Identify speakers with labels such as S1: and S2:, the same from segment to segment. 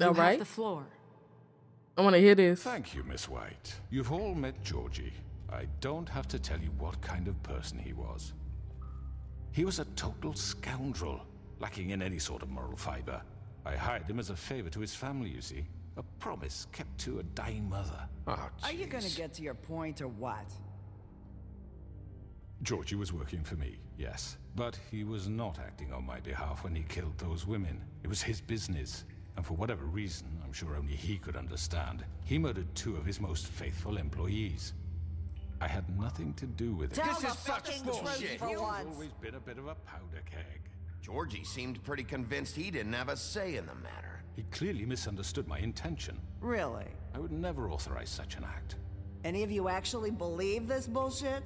S1: All
S2: You
S1: right.
S2: have the floor.
S1: I want to hear this.
S3: Thank you, Miss White. You've all met Georgie. I don't have to tell you what kind of person he was. He was a total scoundrel, lacking in any sort of moral fiber. I hired him as a favor to his family, you see. A promise kept to a dying mother.
S4: Oh,
S5: Are you gonna
S4: jeez.
S5: get to your point or what?
S3: Georgie was working for me, yes. But he was not acting on my behalf when he killed those women. It was his business. And for whatever reason, I'm sure only he could understand, he murdered 2 of his most faithful employees. I had nothing to do with it.
S5: Tell
S4: This
S5: the
S4: is such
S5: fucking
S4: bullshit.
S5: truth for
S3: He's
S5: once.
S3: always been a bit of a powder keg.
S4: Georgie seemed pretty convinced he didn't have a say in the matter.
S3: He clearly misunderstood my intention.
S5: Really?
S3: I would never authorize such an act.
S5: Any of you actually believe this bullshit?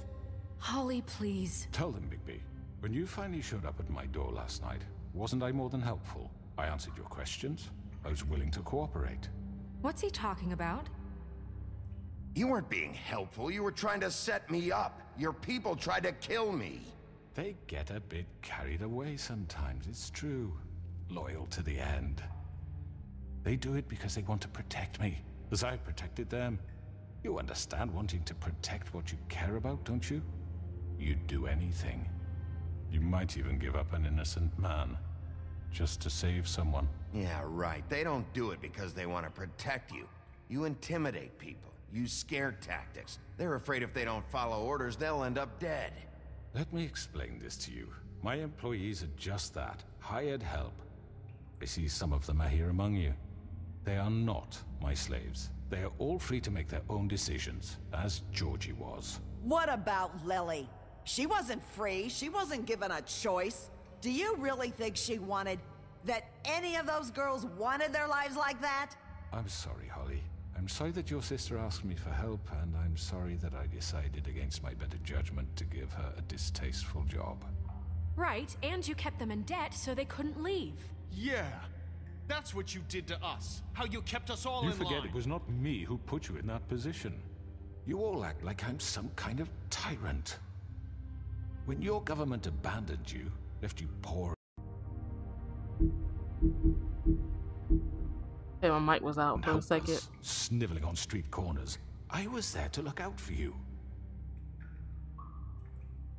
S2: Holly, please.
S3: Tell them, Bigby. When you finally showed up at my door last night, wasn't I more than helpful? I answered your questions. I was willing to cooperate.
S2: What's he talking about?
S4: You weren't being helpful. You were trying to set me up. Your people tried to kill me.
S3: They get a bit carried away sometimes, it's true. Loyal to the end. They do it because they want to protect me, as I protected them. You understand wanting to protect what you care about, don't you? You'd do anything. You might even give up an innocent man, just to save someone.
S4: Yeah, right. They don't do it because they want to protect you. You intimidate people, use scare tactics. They're afraid if they don't follow orders, they'll end up dead.
S3: Let me explain this to you. My employees are just that, hired help. I see some of them are here among you. They are not my slaves. They are all free to make their own decisions, as Georgie was.
S5: What about Lily? She wasn't free. She wasn't given a choice. Do you really think she wanted... that any of those girls wanted their lives like that?
S3: I'm sorry, Holly. I'm sorry that your sister asked me for help, and I'm sorry that I decided against my better judgment to give her a distasteful job.
S2: Right, and you kept them in debt so they couldn't leave.
S6: Yeah. That's what you did to us. How you kept us all
S3: You
S6: in
S3: forget
S6: line.
S3: it was not me who put you in that position. You all act like I'm some kind of tyrant. When your government abandoned you, left you poor.
S1: Hey, my mic was out
S3: and
S1: for a second.
S3: helpless, sniveling on street corners, I was there to look out for you.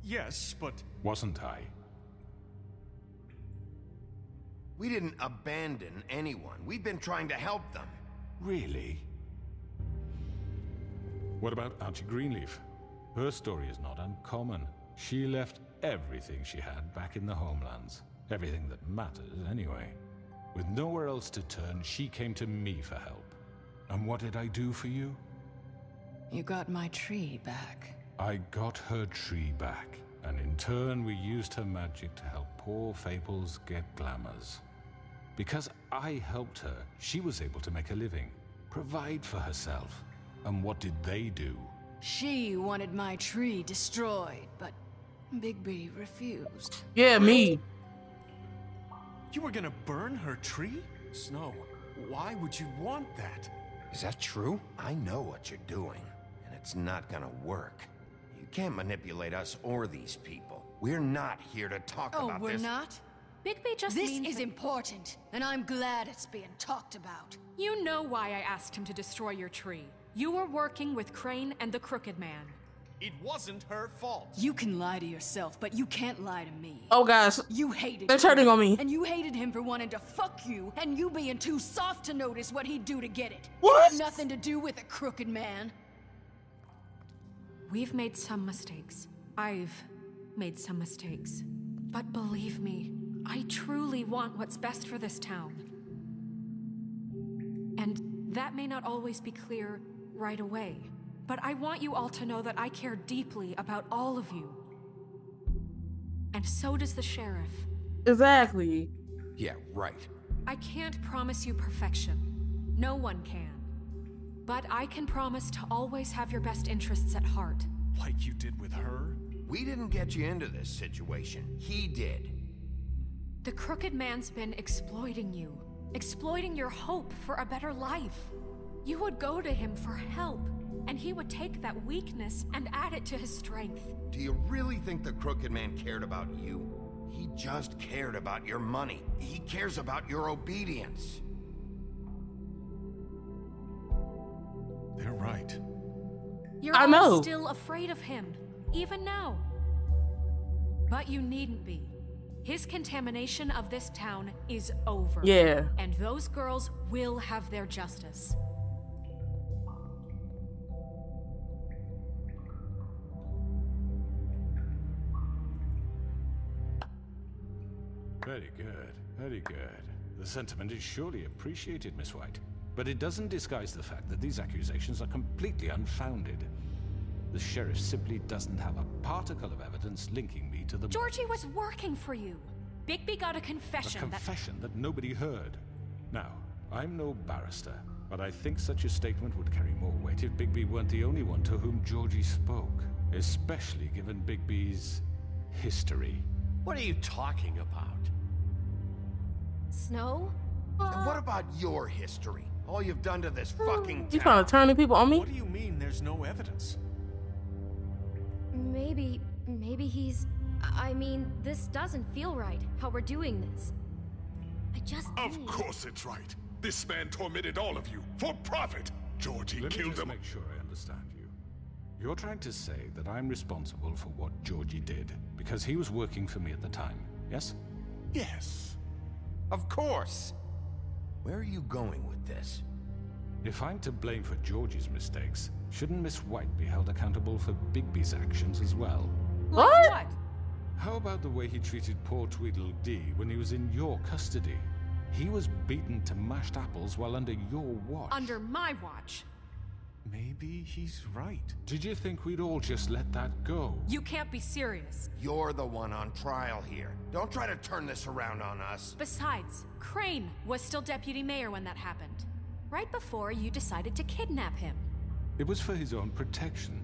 S6: Yes, but
S3: Wasn't I?
S4: We didn't abandon anyone. We've been trying to help them.
S3: Really? What about Archie Greenleaf? Her story is not uncommon. She left everything she had back in the homelands. Everything that matters, anyway. With nowhere else to turn, she came to me for help. And what did I do for you?
S7: You got my tree back.
S3: I got her tree back, and in turn we used her magic to help poor Fables get glamours. Because I helped her, she was able to make a living, provide for herself. And what did they do?
S7: She wanted my tree destroyed, but Bigby refused.
S1: Yeah, me.
S6: you were gonna burn her tree? Snow, why would you want that?
S4: Is that true? I know what you're doing, and it's not gonna work. You can't manipulate us or these people. We're not here to talk
S7: Oh,
S4: about
S7: we're
S4: this.
S7: not?
S2: Bigby just
S7: This
S2: means
S7: is
S2: that-
S7: important, and I'm glad it's being talked about.
S2: You know why I asked him to destroy your tree. You were working with Crane and the Crooked Man.
S6: It wasn't her fault.
S7: You can lie to yourself, but you can't lie to me.
S1: Oh gosh,
S7: You hated
S1: they're
S7: him,
S1: turning on me.
S7: and you hated him for wanting to fuck you, and you being too soft to notice what he'd do to get it.
S1: What?
S7: Had nothing to do with a crooked man.
S2: We've made some mistakes. I've made some mistakes. But believe me, I truly want what's best for this town. And that may not always be clear right away, but I want you all to know that I care deeply about all of you. And so does the sheriff.
S1: Exactly.
S4: Yeah, right.
S2: I can't promise you perfection. No one can. But I can promise to always have your best interests at heart.
S6: Like you did with her?
S4: We didn't get you into this situation. He did.
S2: The Crooked Man's been exploiting you. Exploiting your hope for a better life. You would go to him for help, and he would take that weakness and add it to his strength.
S4: Do you really think the Crooked Man cared about you? He just cared about your money. He cares about your obedience.
S6: They're right.
S2: You're
S1: I
S2: all
S1: know.
S2: still afraid of him, even now. But you needn't be. His contamination of this town is over.
S1: Yeah.
S2: And those girls will have their justice.
S3: Very good, very good. The sentiment is surely appreciated, Miss White. But it doesn't disguise the fact that these accusations are completely unfounded. The sheriff simply doesn't have a particle of evidence linking me to the...
S2: Georgie was working for you. Bigby got a confession
S3: A confession that nobody heard. Now, I'm no barrister, but I think such a statement would carry more weight if Bigby weren't the only one to whom Georgie spoke. Especially given Bigby's history.
S6: What are you talking about?
S8: Snow?
S4: And what about your history? All you've done to this fucking
S1: You
S4: town.
S1: trying to turn the people on me?
S6: What do you mean there's no evidence?
S8: Maybe he's... I mean, this doesn't feel right, how we're doing this. I just
S9: Of
S8: need...
S9: course it's right. This man tormented all of you for profit. Georgie
S3: Let me
S9: killed
S3: just
S9: him.
S3: make sure I understand you. You're trying to say that I'm responsible for what Georgie did because he was working for me at the time, yes?
S9: Yes.
S4: Of course. Where are you going with this?
S3: If I'm to blame for Georgie's mistakes, shouldn't Miss White be held accountable for Bigby's actions as well?
S1: What?
S2: What?
S3: How about the way he treated poor Tweedledee when he was in your custody? He was beaten to mashed apples while under your watch.
S2: Under my watch.
S6: Maybe he's right.
S3: Did you think we'd all just let that go?
S2: You can't be serious.
S4: You're the one on trial here. Don't try to turn this around on us.
S2: Besides, Crane was still deputy mayor when that happened. Right before you decided to kidnap him.
S3: It was for his own protection.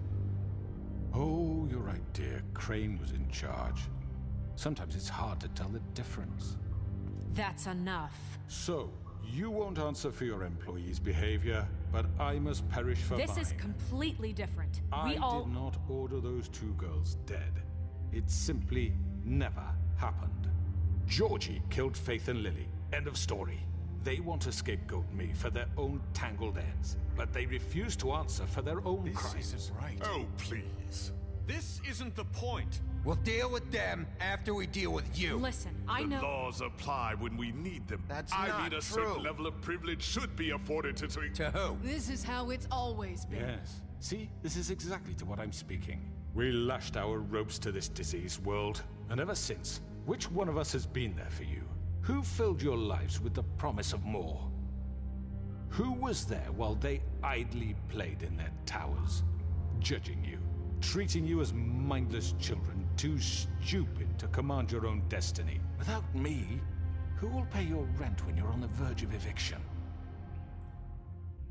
S3: Oh, you're right, dear. Crane was in charge. Sometimes it's hard to tell the difference.
S2: That's enough.
S3: So, you won't answer for your employees' behavior, but I must perish for
S2: This
S3: mine.
S2: is completely different.
S3: I
S2: We all...
S3: did not order those two girls dead. It simply never happened. Georgie killed Faith and Lily. End of story. They want to scapegoat me for their own tangled ends, but they refuse to answer for their own
S6: This
S3: crimes.
S6: isn't right.
S9: Oh, please.
S6: This isn't the point.
S4: We'll deal with them after we deal with you.
S2: Listen, I
S9: The
S2: know...
S9: laws apply when we need them.
S4: That's
S9: I
S4: not
S9: mean, a
S4: true.
S9: certain level of privilege should be afforded to...
S4: To who?
S7: This is how it's always been.
S3: Yes. See, this is exactly to what I'm speaking. We lashed our ropes to this diseased world, and ever since, which one of us has been there for you? Who filled your lives with the promise of more? Who was there while they idly played in their towers, judging you, treating you as mindless children, too stupid to command your own destiny? Without me, who will pay your rent when you're on the verge of eviction?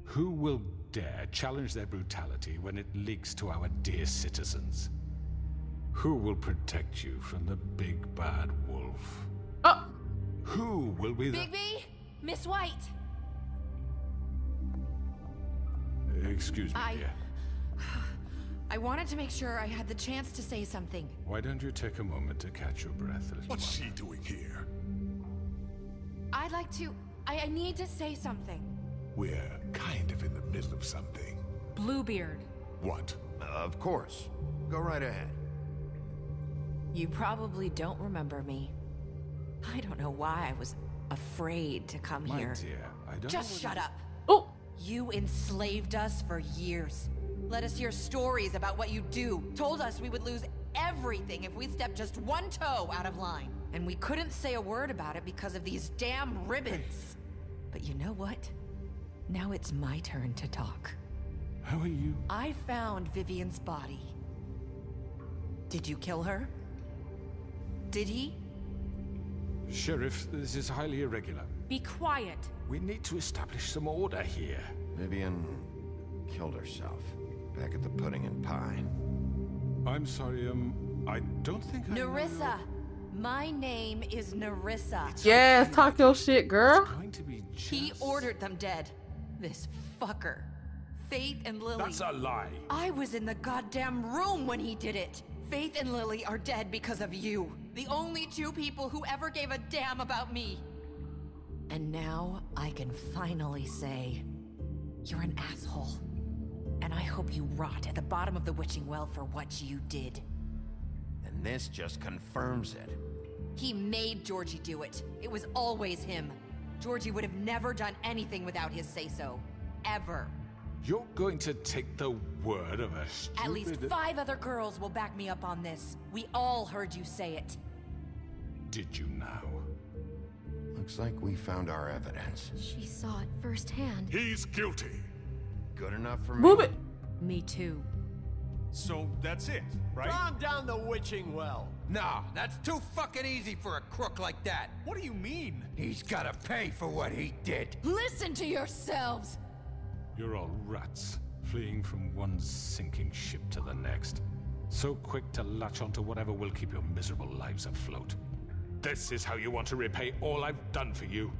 S3: Who will dare challenge their brutality when it leaks to our dear citizens? Who will protect you from the big bad wolf?
S1: Oh,
S3: Who will be the...
S8: Bigby? Miss White?
S3: Excuse me, dear.
S10: I wanted to make sure I had the chance to say something.
S3: Why don't you take a moment to catch your breath, little
S9: What's
S3: one?
S9: she doing here?
S10: I'd like to... I need to say something.
S9: We're kind of in the middle of something.
S2: Bluebeard.
S9: What?
S4: Of course. Go right ahead.
S10: You probably don't remember me. I don't know why I was afraid to come
S3: My
S10: here.
S3: dear, I don't
S10: Just
S3: know
S10: shut up.
S1: oh,
S10: You enslaved us for years. Let us hear stories about what you do. Told us we would lose everything if we stepped just one toe out of line. And we couldn't say a word about it because of these damn ribbons. But you know what? Now it's my turn to talk.
S3: How are you?
S10: I found Vivian's body. Did you kill her? Did he?
S3: Sheriff, this is highly irregular.
S2: Be quiet.
S3: We need to establish some order here.
S4: Vivian killed herself back at the Pudding and Pie.
S3: I'm sorry, I don't think I know
S10: Nerissa. My name is Nerissa.
S1: yes, talk your shit, girl.
S3: It's going to be just...
S10: He ordered them dead. This fucker. Faith and Lily.
S3: That's a lie.
S10: I was in the goddamn room when he did it. Faith and Lily are dead because of you. The only two people who ever gave a damn about me. And now I can finally say, you're an asshole. And I hope you rot at the bottom of the witching well for what you did.
S4: And this just confirms it.
S10: He made Georgie do it. It was always him. Georgie would have never done anything without his say-so. Ever.
S3: You're going to take the word of a stupid...
S10: At least 5 other girls will back me up on this. We all heard you say it.
S3: Did you now?
S4: Looks like we found our evidence.
S8: She saw it firsthand.
S9: He's guilty.
S4: Good enough for me.
S1: Move it.
S10: Me too.
S6: So that's it, right?
S11: Calm down the witching well.
S12: No, that's too fucking easy for a crook like that.
S6: What do you mean?
S12: He's gotta pay for what he did.
S7: Listen to yourselves!
S3: You're all rats, fleeing from one sinking ship to the next. So quick to latch onto whatever will keep your miserable lives afloat. This is how you want to repay all I've done for you?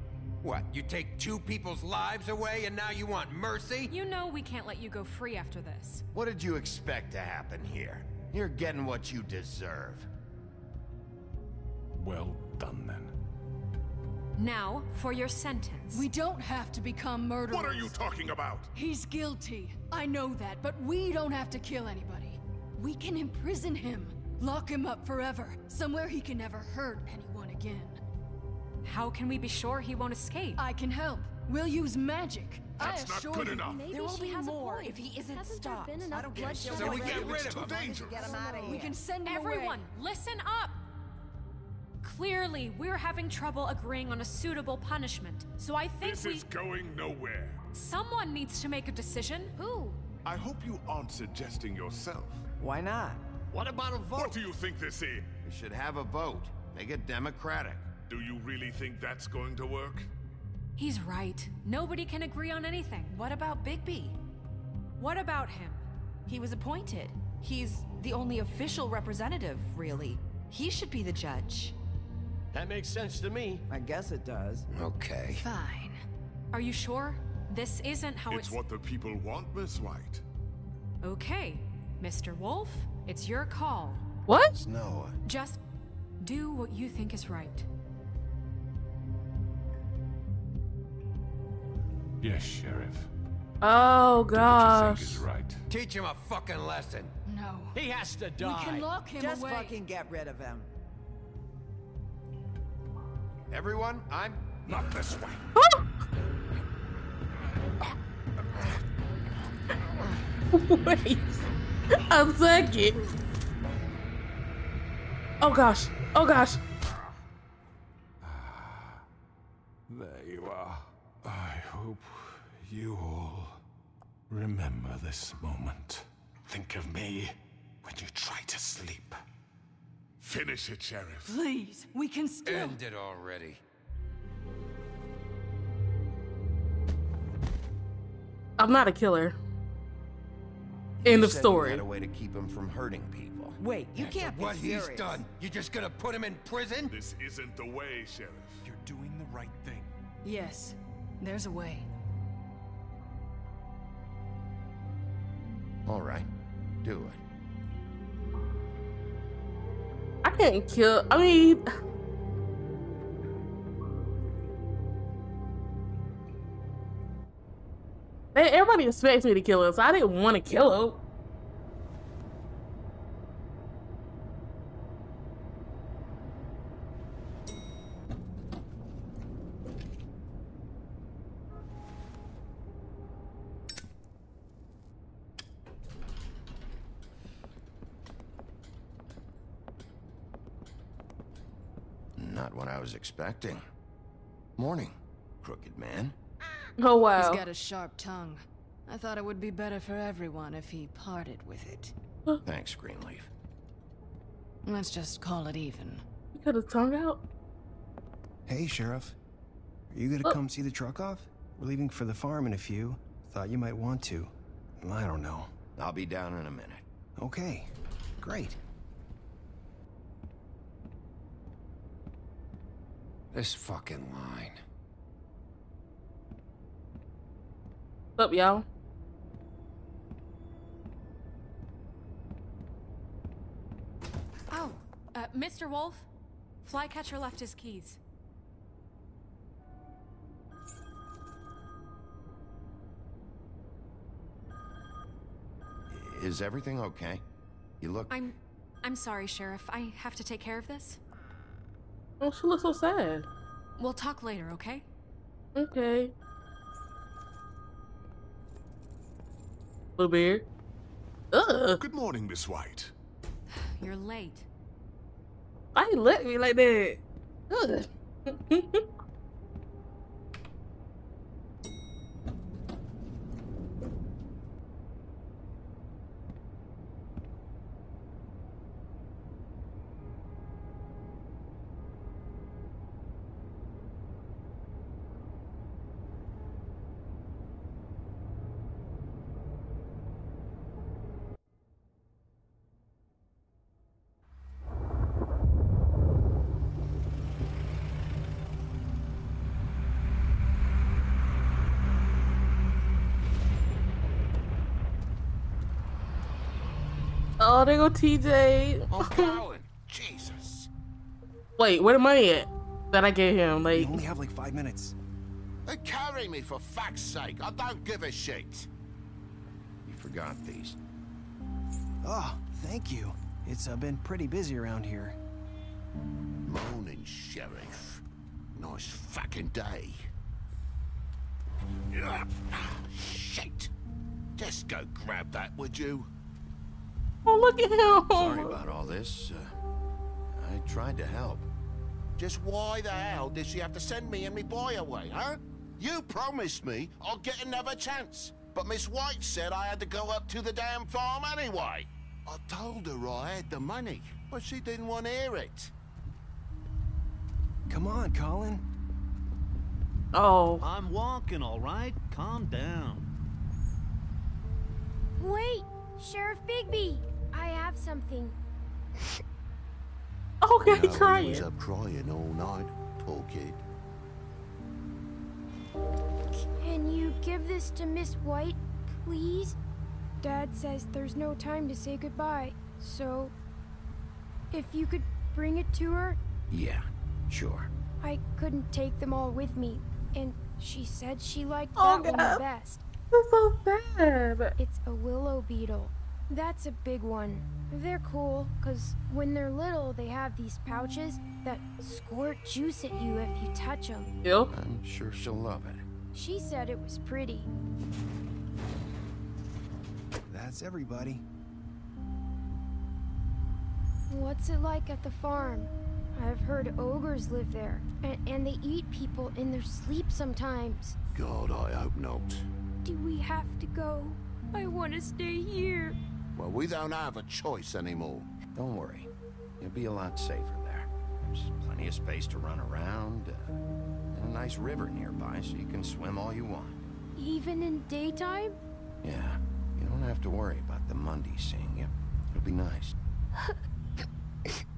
S12: What, you take 2 people's lives away and now you want mercy?
S2: You know we can't let you go free after this.
S4: What did you expect to happen here? You're getting what you deserve.
S3: Well done, then.
S2: Now, for your sentence.
S7: We don't have to become murderers.
S9: What are you talking about?
S7: He's guilty. I know that, but we don't have to kill anybody. We can imprison him. Lock him up forever. Somewhere he can never hurt anyone again.
S2: How can we be sure he won't escape?
S7: I can help. We'll use magic.
S9: That's not good enough.
S8: Maybe
S10: There will
S8: she
S10: be
S8: has a
S10: more
S8: point.
S10: if he isn't
S8: Hasn't
S10: stopped.
S8: there been enough bloodshed
S12: So we
S8: already?
S12: get rid
S9: It's
S12: of
S9: too
S12: him.
S9: dangerous.
S5: Get him out of here.
S7: We can send him
S2: Everyone,
S7: away.
S2: listen up! Clearly, we're having trouble agreeing on a suitable punishment, so I think
S9: This is going nowhere.
S2: someone needs to make a decision.
S8: Who?
S9: I hope you aren't suggesting yourself.
S5: Why not?
S11: What about a vote?
S9: What do you think this is?
S4: We should have a vote. Make it democratic.
S9: Do you really think that's going to work?
S2: He's right. Nobody can agree on anything.
S10: What about Bigby?
S2: What about him?
S10: He was appointed. He's the only official representative, really. He should be the judge.
S11: That makes sense to me.
S5: I guess it does.
S12: Okay.
S7: Fine.
S2: Are you sure? This isn't how
S9: It's what the people want, Miss White.
S2: Okay, Mr. Wolf, it's your call.
S1: What?
S4: Snow.
S2: Just do what you think is right.
S3: Yes, Sheriff.
S1: Oh
S3: What you
S1: gosh.
S3: think is right.
S12: Teach him a fucking lesson.
S7: No.
S11: He has to
S7: We
S11: die.
S7: can lock him
S5: Just
S7: away.
S5: fucking get rid of him.
S4: Everyone, I'm...
S3: Not this way.
S1: Wait a second. Oh gosh. Oh gosh.
S3: There you are. I hope you all remember this moment. Think of me when you try to sleep.
S9: Finish it, Sheriff.
S7: Please, we can still.
S12: End it already.
S1: I'm not a killer. End of
S4: said you
S1: story.
S4: had a way to keep him from hurting people.
S5: Wait, you can't be
S12: What
S5: serious.
S12: he's done, you just gonna put him in prison?
S9: This isn't the way, Sheriff.
S6: You're doing the right thing.
S7: Yes, there's a way.
S4: All right, do it.
S1: I can't kill. I mean, everybody expects me to kill him, so I didn't want to kill him.
S4: Not what I was expecting. Morning, crooked man.
S1: Oh wow.
S7: He's got a sharp tongue. I thought it would be better for everyone if he parted with it.
S4: Thanks, Greenleaf.
S7: Let's just call it even.
S1: You cut his tongue out.
S13: Hey, Sheriff. Are you gonna come see the truck off? We're leaving for the farm in a few. Thought you might want to. I don't know.
S4: I'll be down in a minute.
S13: Okay, great.
S12: This fucking line.
S1: What's up, y'all?
S2: Oh, Mr. Wolf, Flycatcher left his keys.
S4: is everything okay? You look...
S2: I'm sorry, Sheriff. I have to take care of this.
S1: Oh, she looks so sad.
S2: We'll talk later, okay?
S1: Okay. Little beard. Ugh.
S9: Good morning, Miss White.
S2: You're late.
S1: Why you look at me like that? Ugh. Oh, there go TJ.
S4: I'm going. Jesus.
S1: Wait, where the money at? That I gave him, like.
S13: We only have like 5 minutes.
S4: They carry me for fuck's sake. I don't give a shit. You forgot these.
S13: Oh, thank you. It's been pretty busy around here.
S4: Morning, Sheriff. Nice fucking day. Shit. Just go grab that, would you?
S1: Oh, look at him.
S4: Sorry about all this. I tried to help. Just why the hell did she have to send me and me boy away, huh? You promised me I'll get another chance. But Miss White said I had to go up to the damn farm anyway. I told her I had the money, but she didn't want to hear it.
S13: Come on, Colin.
S1: Oh.
S14: I'm walking, all right? Calm down.
S8: Wait, Sheriff Bigby. I have something.
S1: Okay,
S4: He
S1: crying.
S4: was up crying all night, poor kid.
S8: Can you give this to Miss White, please? Dad says there's no time to say goodbye, so if you could bring it to her.
S4: Yeah, sure.
S8: I couldn't take them all with me, and she said she liked
S1: Oh,
S8: that one
S1: God.
S8: the best.
S1: That's so sad.
S8: It's a willow beetle. That's a big one. They're cool, because when they're little, they have these pouches that squirt juice at you if you touch them.
S1: Yep.
S4: I'm sure she'll love it.
S8: She said it was pretty.
S13: That's everybody.
S8: What's it like at the farm? I've heard ogres live there, and they eat people in their sleep sometimes.
S4: God, I hope not.
S8: Do we have to go? I want to stay here.
S4: Well, we don't have a choice anymore. Don't worry. You'll be a lot safer there. There's plenty of space to run around, and a nice river nearby so you can swim all you want.
S8: Even in daytime?
S4: Yeah, you don't have to worry about the Mundy seeing you. It'll be nice.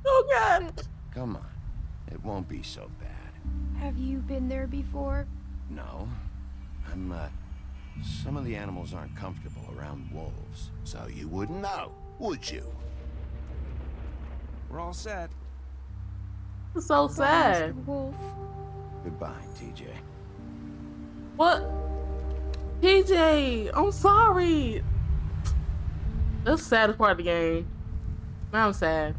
S1: Oh, God.
S4: Come on. It won't be so bad.
S8: Have you been there before?
S4: No. Some of the animals aren't comfortable around wolves, so you wouldn't know, would you?
S13: We're all set.
S1: It's so sad.
S8: Mr. Wolf.
S4: Goodbye, TJ.
S1: What? TJ, I'm sorry. That's the saddest part of the game. Now I'm sad.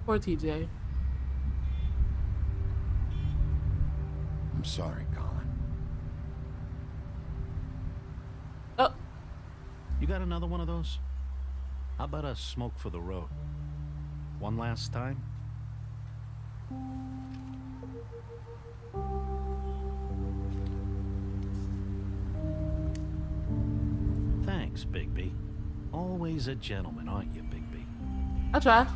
S1: Poor TJ.
S4: I'm sorry, Colin.
S1: Oh.
S14: You got another one of those? How about a smoke for the road? One last time? Thanks, Bigby. Always a gentleman, aren't you, Bigby?
S1: I try.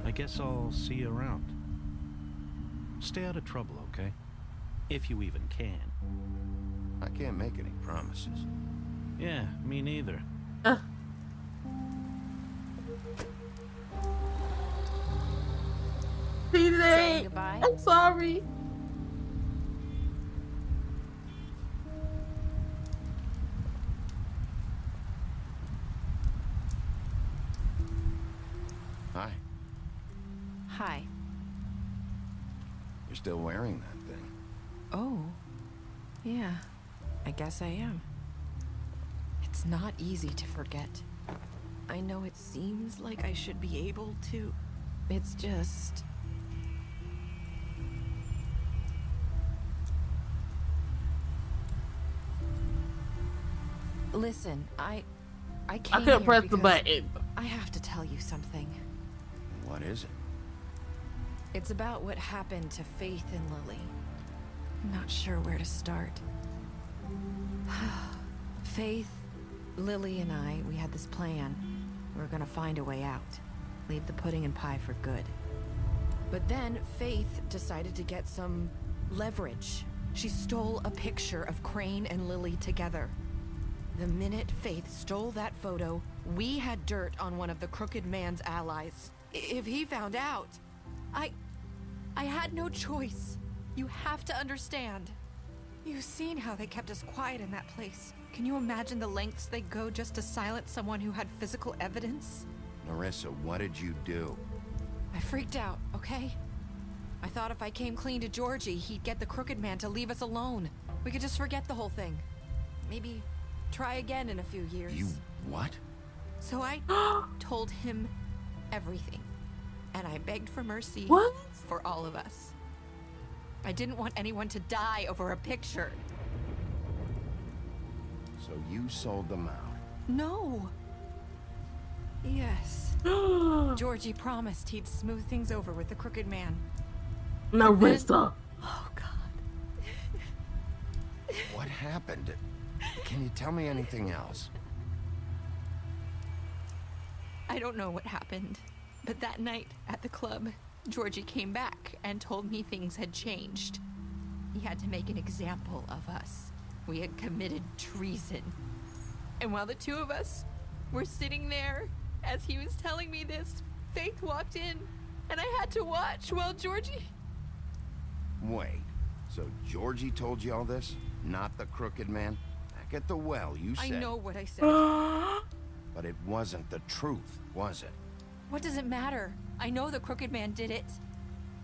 S14: I guess I'll see you around. Stay out of trouble, okay? If you even can.
S4: I can't make any promises.
S14: Yeah, me neither.
S1: TJ, I'm sorry.
S4: Hi.
S10: Hi.
S4: You're still wearing that thing.
S10: Oh. Yeah. I guess I am. It's not easy to forget. I know it seems like I should be able to. It's just... Listen, I came
S1: couldn't
S10: here
S1: press the
S10: because
S1: button.
S10: I have to tell you something.
S4: What is it?
S10: It's about what happened to Faith and Lily. I'm not sure where to start. Faith, Lily, and I, we had this plan. We were gonna find a way out. Leave the pudding and pie for good. But then Faith decided to get some leverage. She stole a picture of Crane and Lily together. The minute Faith stole that photo, we had dirt on one of the Crooked Man's allies. If he found out, I had no choice. You have to understand. You've seen how they kept us quiet in that place. Can you imagine the lengths they go just to silence someone who had physical evidence?
S4: Narissa, what did you do?
S10: I freaked out, okay? I thought if I came clean to Georgie, he'd get the Crooked Man to leave us alone. We could just forget the whole thing. Maybe try again in a few years.
S4: You what?
S10: So I told him everything. And I begged for mercy for all of us. I didn't want anyone to die over a picture.
S4: So you sold them out?
S10: No. Yes. Georgie promised he'd smooth things over with the Crooked Man.
S1: Narissa.
S10: Oh, God.
S4: What happened? Can you tell me anything else?
S10: I don't know what happened, but that night at the club, Georgie came back and told me things had changed. He had to make an example of us. We had committed treason. And while the two of us were sitting there, as he was telling me this, Faith walked in, and I had to watch while Georgie...
S4: Wait, so Georgie told you all this? Not the Crooked Man? Back at the well, you said...
S10: I know what I said.
S4: But it wasn't the truth, was it?
S10: What does it matter? I know the Crooked Man did it.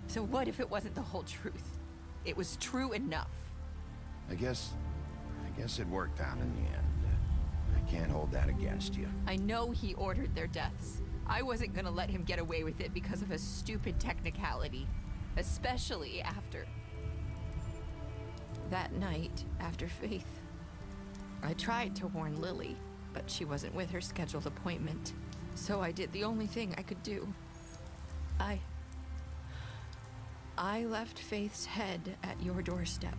S10: So what if it wasn't the whole truth? It was true enough.
S4: I guess it worked out in the end. I can't hold that against you.
S10: I know he ordered their deaths. I wasn't gonna let him get away with it because of a stupid technicality. Especially after... that night, after Faith. I tried to warn Lily, but she wasn't with her scheduled appointment. So I did the only thing I could do. I left Faith's head at your doorstep.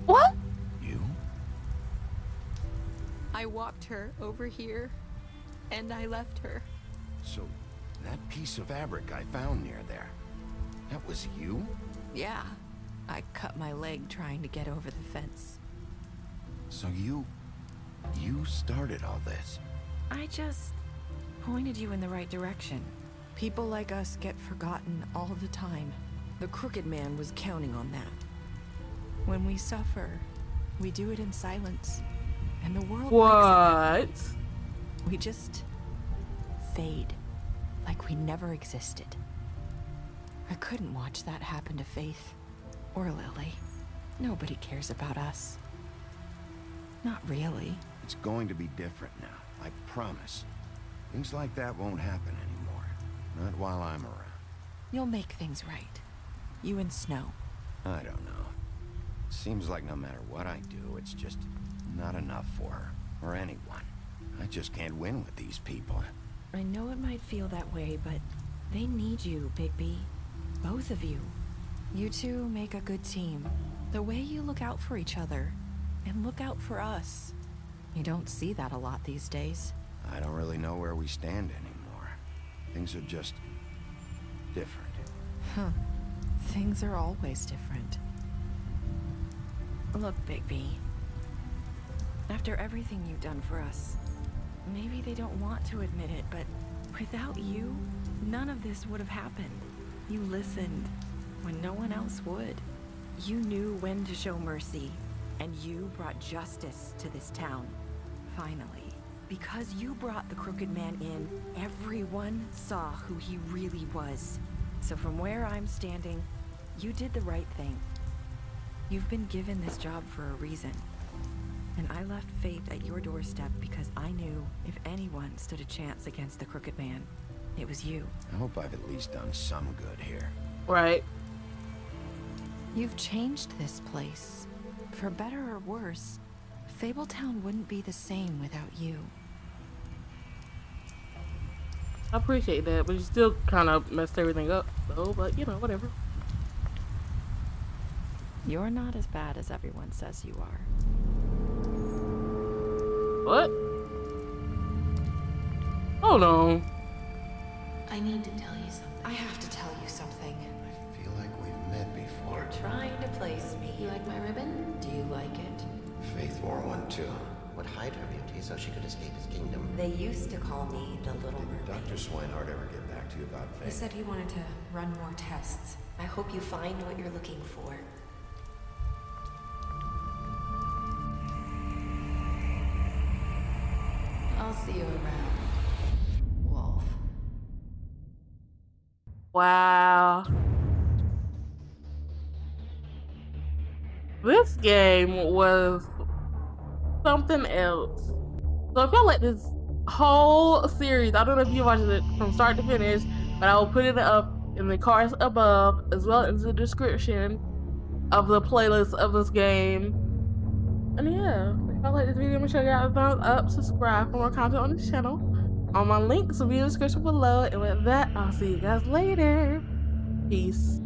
S1: What?
S4: You?
S10: I walked her over here, and I left her.
S4: So, that piece of fabric I found near there, that was you?
S10: Yeah. I cut my leg trying to get over the fence.
S4: So you started all this?
S10: I just pointed you in the right direction. People like us get forgotten all the time. The Crooked Man was counting on that. When we suffer, we do it in silence. And the world likes it. We just fade, like we never existed. I couldn't watch that happen to Faith or Lily. Nobody cares about us. Not really.
S4: It's going to be different now, I promise. Things like that won't happen anymore. Not while I'm around.
S10: You'll make things right. You and Snow.
S4: I don't know. Seems like no matter what I do, it's just not enough for her, or anyone. I just can't win with these people.
S10: I know it might feel that way, but they need you, Bigby. Both of you. You two make a good team. The way you look out for each other, and look out for us. You don't see that a lot these days.
S4: I don't really know where we stand anymore. Things are just different.
S10: Huh. Things are always different. Look, Bigby. After everything you've done for us, maybe they don't want to admit it, but without you, none of this would have happened. You listened when no one else would. You knew when to show mercy, and you brought justice to this town. Finally. Because you brought the Crooked Man in, everyone saw who he really was. So from where I'm standing, you did the right thing. You've been given this job for a reason.
S15: And I left Faith at your doorstep because I knew if anyone stood a chance against the Crooked Man, it was you.
S4: I hope I've at least done some good here.
S1: Right.
S15: You've changed this place. For better or worse, Fabletown wouldn't be the same without you.
S1: I appreciate that, but you still kind of messed everything up, though. But you know, whatever.
S15: You're not as bad as everyone says you are.
S1: What? Hold on.
S16: I need to tell you something. I have to tell you something.
S4: I feel like we've met before.
S16: You're trying to place me. You like my ribbon? Do you like it?
S4: Faith wore one too.
S17: Would hide her beauty so she could escape his kingdom.
S16: They used to call me the Little Mermaid.
S4: Dr. Swinehart ever get back to you about Faith?
S2: He said he wanted to run more tests.
S16: I hope you find what you're looking for. I'll see you around, Wolf.
S1: Wow. This game was something else. So if y'all like this whole series, I don't know if you watched it from start to finish, but I will put it up in the cards above as well as the description of the playlist of this game. And yeah, if y'all like this video, make sure you give a thumbs up, subscribe for more content on this channel. All my links will be in the description below. And with that, I'll see you guys later. Peace.